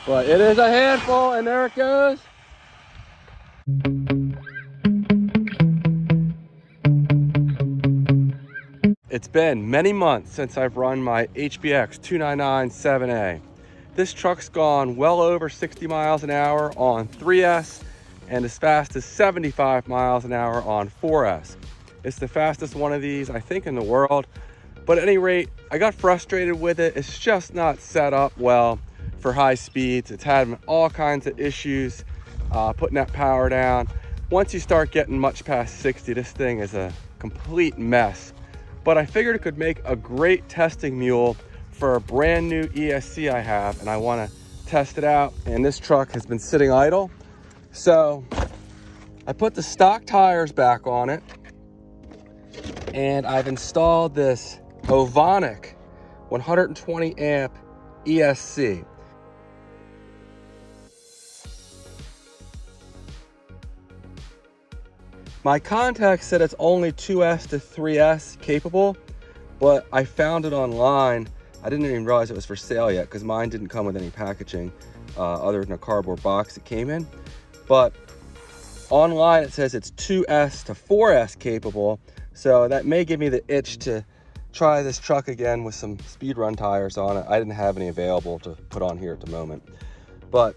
But it is a handful, and there it goes. It's been many months since I've run my HBX 299-7A. This truck's gone well over 60 miles an hour on 3S and as fast as 75 miles an hour on 4S. It's the fastest one of these, I think, in the world. But at any rate, I got frustrated with it. It's just not set up well for high speeds. It's had all kinds of issues putting that power down. Once you start getting much past 60, this thing is a complete mess. But I figured it could make a great testing mule for a brand new ESC I have, and I want to test it out. And this truck has been sitting idle. So I put the stock tires back on it, and I've installed this Ovonic 120 amp ESC. My contact said it's only 2S to 3S capable, but I found it online. I didn't even realize it was for sale yet because mine didn't come with any packaging other than a cardboard box it came in. But online it says it's 2S to 4S capable, so that may give me the itch to try this truck again with some Speedrun tires on it. I didn't have any available to put on here at the moment, but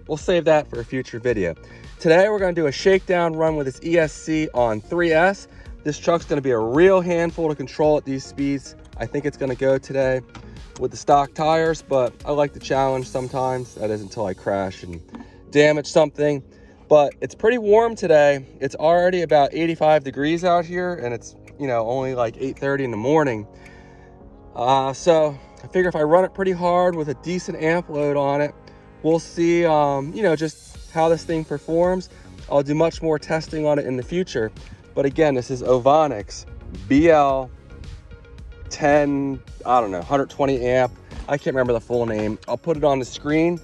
we'll save that for a future video. Today we're going to do a shakedown run with this ESC on 3S. This truck's going to be a real handful to control at these speeds. I think it's going to go today with the stock tires, but I like the challenge sometimes. That is until I crash and damage something. But it's pretty warm today. It's already about 85 degrees out here, and it's, you know, only like 8:30 in the morning. So I figure if I run it pretty hard with a decent amp load on it, we'll see, you know, just how this thing performs. I'll do much more testing on it in the future. But again, this is Ovonic's BL 10, I don't know, 120 amp. I can't remember the full name. I'll put it on the screen.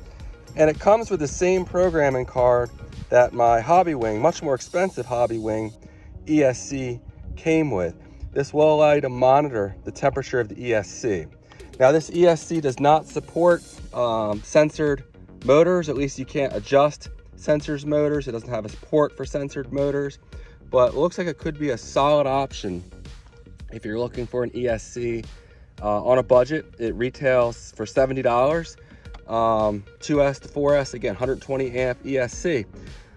And it comes with the same programming card that my Hobby Wing, much more expensive Hobby Wing ESC came with. This will allow you to monitor the temperature of the ESC. Now this ESC does not support censored motors. At least you can't adjust sensors motors. It doesn't have a port for censored motors, but it looks like it could be a solid option if you're looking for an ESC on a budget. It retails for $70. 2S to 4S, again, 120 amp ESC.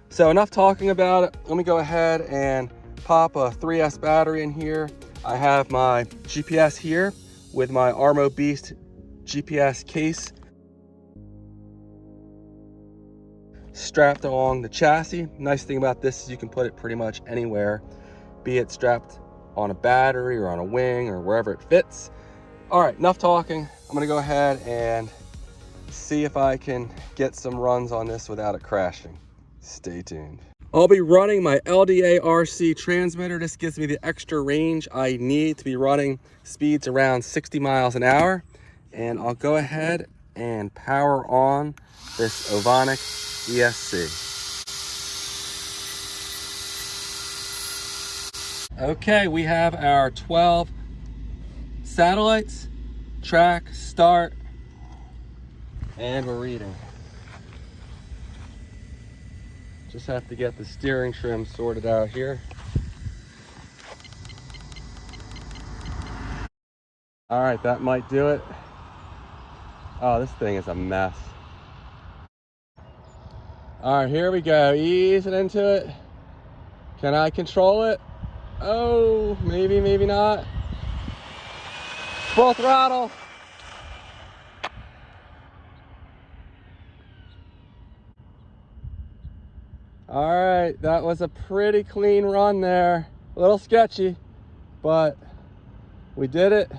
So enough talking about it. Let me go ahead and pop a 3S battery in here. I have my GPS here with my Armo Beast GPS case strapped along the chassis. Nice thing about this is you can put it pretty much anywhere, be it strapped on a battery or on a wing or wherever it fits. All right, enough talking. I'm gonna go ahead and see if I can get some runs on this without it crashing. Stay tuned. I'll be running my LDA RC transmitter. This gives me the extra range I need to be running speeds around 60 miles an hour. And I'll go ahead and power on this Ovonic ESC. Okay, we have our 12 satellites, track, start, and we're reading. Just have to get the steering trim sorted out here. All right, that might do it. Oh, this thing is a mess. All right, here we go. Easing into it. Can I control it? Oh, maybe, maybe not. Full throttle. All right, that was a pretty clean run there. A little sketchy, but we did it.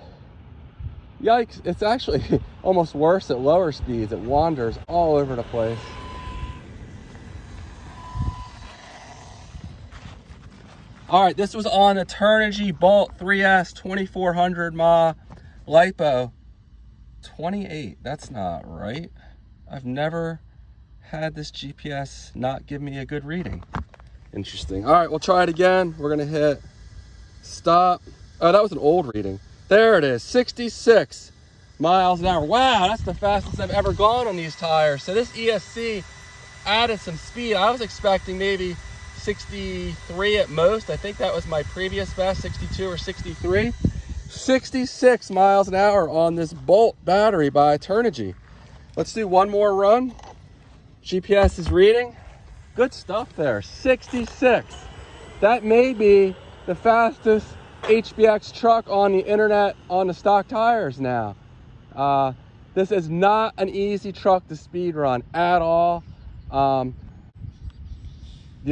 Yikes, it's actually almost worse at lower speeds. It wanders all over the place. All right, this was on the Turnigy Bolt 3S 2400 mAh LiPo 28. That's not right. I've never had this GPS not give me a good reading. Interesting. All right, we'll try it again. We're gonna hit stop. Oh, that was an old reading. There it is, 66. miles an hour. Wow, that's the fastest I've ever gone on these tires. So this ESC added some speed. I was expecting maybe 63 at most. I think that was my previous best, 62 or 63. 66 miles an hour on this Bolt battery by Turnigy. Let's do one more run. GPS is reading. Good stuff there, 66. That may be the fastest HBX truck on the internet on the stock tires now. This is not an easy truck to speed run at all. The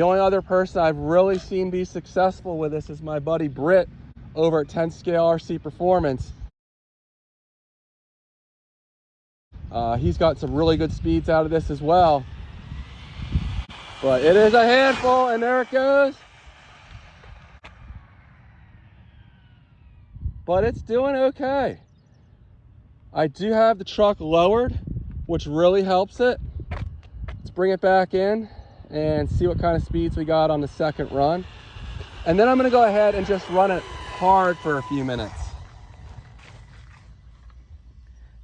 only other person I've really seen be successful with this is my buddy Britt over at 10 Scale RC Performance. He's got some really good speeds out of this as well. But it is a handful, and there it goes. But it's doing okay. I do have the truck lowered, which really helps it. Let's bring it back in and see what kind of speeds we got on the second run. And then I'm gonna go ahead and just run it hard for a few minutes.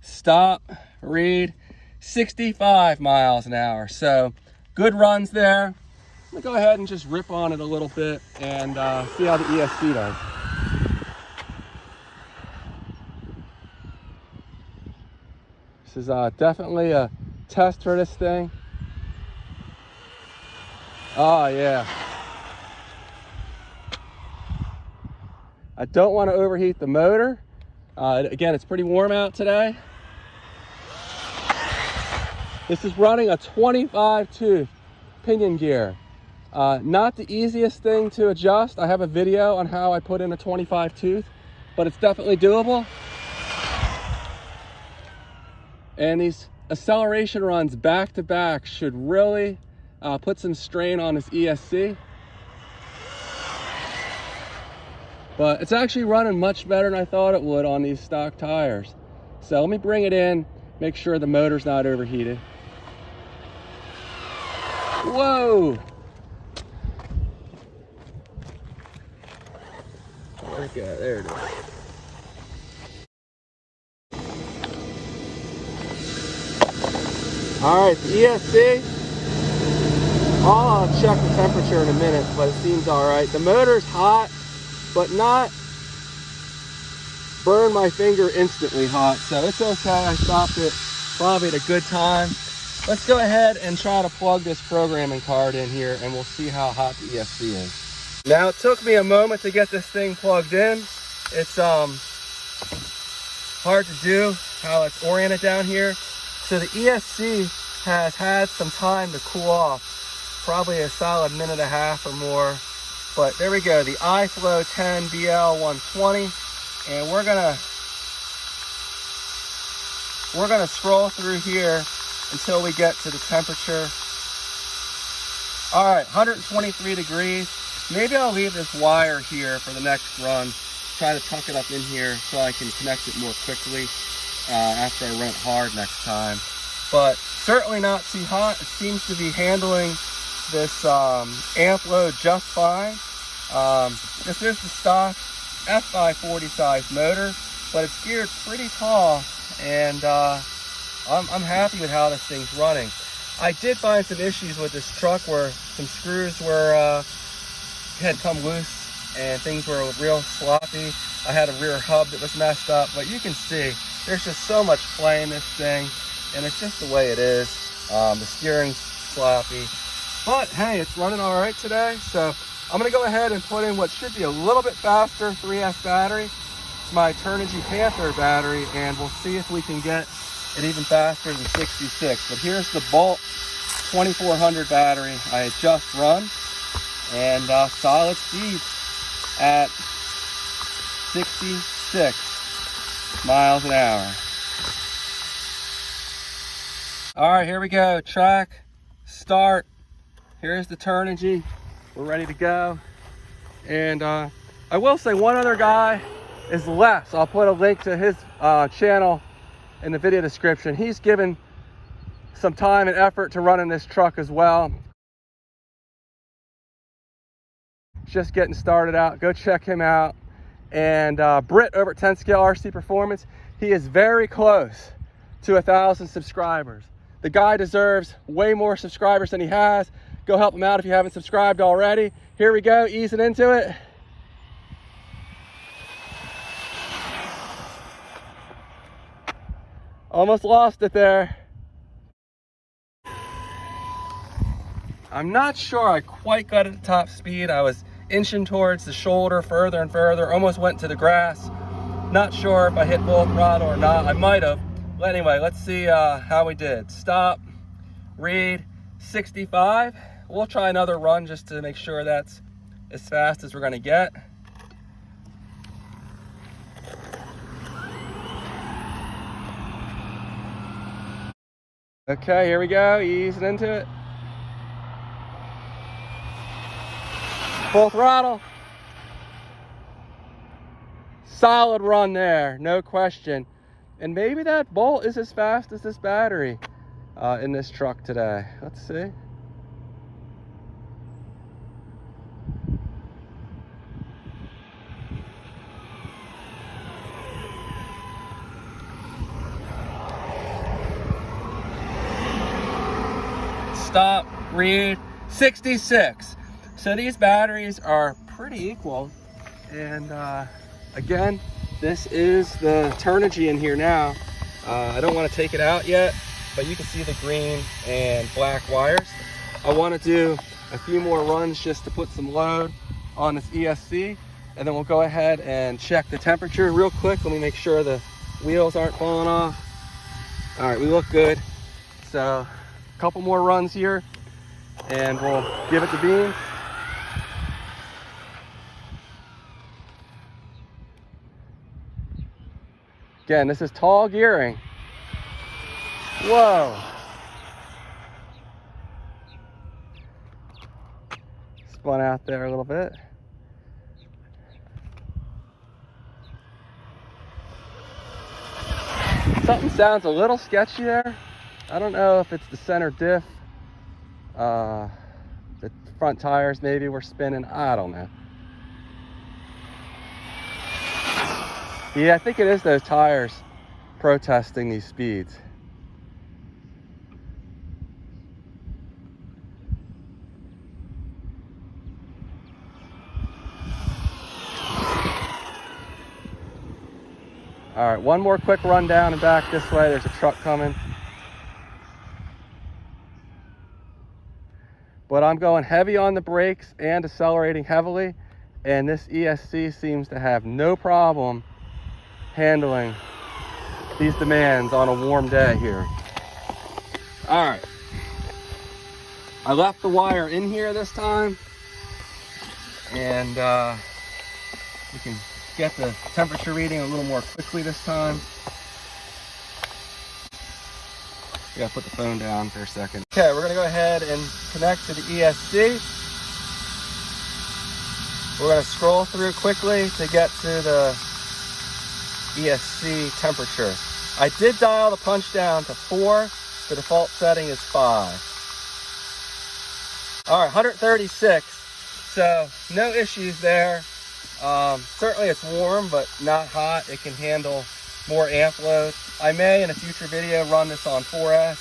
Stop, read, 65 miles an hour. So good runs there. I'm gonna go ahead and just rip on it a little bit and see how the ESC does. This is definitely a test for this thing. Oh yeah. I don't want to overheat the motor. Again, it's pretty warm out today. This is running a 25 tooth pinion gear. Not the easiest thing to adjust. I have a video on how I put in a 25 tooth, but it's definitely doable. And these acceleration runs back to back should really put some strain on this ESC. But it's actually running much better than I thought it would on these stock tires. So let me bring it in, make sure the motor's not overheated. Whoa! Where'd it go? There it is. All right, the ESC. I'll check the temperature in a minute, but it seems all right. The motor's hot, but not burn my finger instantly hot, so it's okay. I stopped it probably at a good time. Let's go ahead and try to plug this programming card in here, and we'll see how hot the ESC is. Now, it took me a moment to get this thing plugged in. It's hard to do how it's oriented down here. So the ESC has had some time to cool off, probably a solid minute and a half or more. But there we go, the iFlow 10 BL 120, and we're gonna scroll through here until we get to the temperature. All right, 123 degrees. Maybe I'll leave this wire here for the next run. Try to tuck it up in here so I can connect it more quickly after I run it hard next time. But certainly not too hot. It seems to be handling this amp load just fine. This is the stock FI40 size motor, but it's geared pretty tall, and I'm happy with how this thing's running. I did find some issues with this truck where some screws had come loose and things were real sloppy. I had a rear hub that was messed up, but you can see there's just so much play in this thing, and it's just the way it is. The steering's sloppy, but hey, it's running all right today. So I'm gonna go ahead and put in what should be a little bit faster 3S battery. It's my Turnigy Panther battery, and we'll see if we can get it even faster than 66. But here's the Bolt 2400 battery I had just run, and solid speed at 66 miles an hour. All right, here we go. Track, start. Here's the Turnigy. We're ready to go. And I will say one other guy is Les. I'll put a link to his channel in the video description. He's given some time and effort to running this truck as well. Just getting started out. Go check him out. And Britt over at 10 Scale RC Performance, he is very close to 1,000 subscribers. The guy deserves way more subscribers than he has. Go help him out if you haven't subscribed already. Here we go, easing into it. Almost lost it there. I'm not sure I quite got it at top speed. I was inching towards the shoulder further and further, almost went to the grass. Not sure if I hit full throttle or not. I might have. But anyway, let's see how we did. Stop, read, 65. We'll try another run just to make sure that's as fast as we're gonna get. Okay, here we go, easing into it. Full throttle. Solid run there, no question. And maybe that bolt is as fast as this battery in this truck today. Let's see. Stop, read, 66. So these batteries are pretty equal. And again, this is the Turnigy in here now. I don't want to take it out yet, but you can see the green and black wires. I want to do a few more runs just to put some load on this ESC, and then we'll go ahead and check the temperature real quick. Let me make sure the wheels aren't falling off. All right, we look good. So a couple more runs here, and we'll give it the beans. Again, this is tall gearing. Whoa. Spun out there a little bit. Something sounds a little sketchy there. I don't know if it's the center diff. The front tires maybe were spinning. I don't know. Yeah, I think it is those tires protesting these speeds. All right, one more quick run down and back this way. There's a truck coming. But I'm going heavy on the brakes and accelerating heavily, and this ESC seems to have no problem handling these demands on a warm day here. All right, I left the wire in here this time, and we can get the temperature reading a little more quickly this time. We gotta put the phone down for a second. Okay, we're gonna go ahead and connect to the ESC. We're gonna scroll through quickly to get to the ESC temperature. I did dial the punch down to 4. The default setting is 5. All right, 136. So no issues there. Certainly it's warm, but not hot. It can handle more amp load. I may in a future video run this on 4S,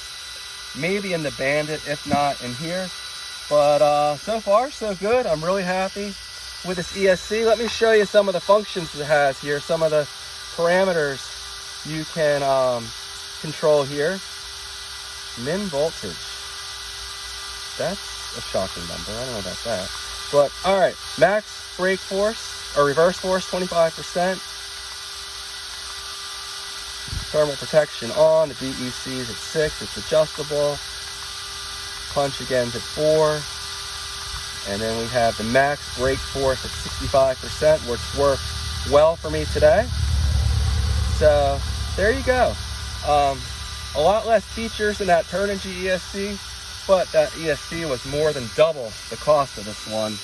maybe in the Bandit, if not in here. But so far so good. I'm really happy with this ESC. Let me show you some of the functions it has here, some of the parameters you can control here. Min voltage. That's a shocking number. I don't know about that. But all right, max brake force or reverse force 25%. Thermal protection on. The DEC is at 6. It's adjustable. Punch again at 4. And then we have the max brake force at 65%, which worked well for me today. So there you go. A lot less features than that Turnigy ESC, but that ESC was more than double the cost of this one.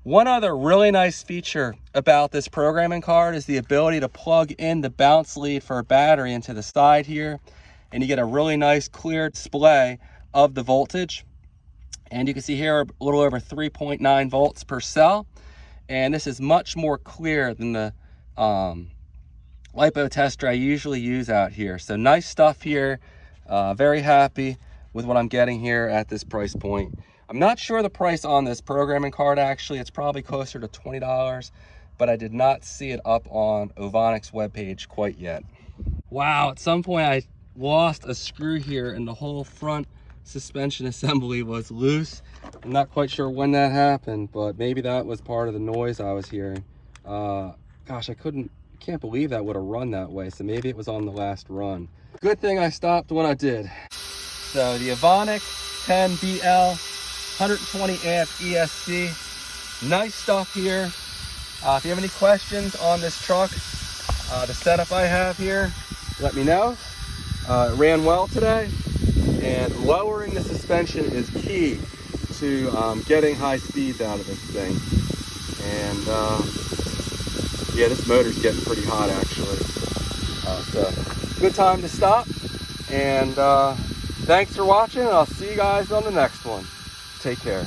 One other really nice feature about this programming card is the ability to plug in the bounce lead for a battery into the side here, and you get a really nice clear display of the voltage. And you can see here a little over 3.9 volts per cell, and this is much more clear than the lipo tester I usually use out here. So nice stuff here. Very happy with what I'm getting here at this price point. I'm not sure the price on this programming card actually. It's probably closer to $20, but I did not see it up on Ovonic's webpage quite yet. Wow, at some point I lost a screw here and the whole front suspension assembly was loose. I'm not quite sure when that happened, but maybe that was part of the noise I was hearing. Gosh, I can't believe that would have run that way, so maybe it was on the last run. Good thing I stopped when I did. So the Ovonic 10BL 120 amp ESC, nice stuff here. If you have any questions on this truck, the setup I have here, let me know. It ran well today, and lowering the suspension is key to getting high speeds out of this thing. And yeah, this motor's getting pretty hot actually. So good time to stop, and thanks for watching, and I'll see you guys on the next one. Take care.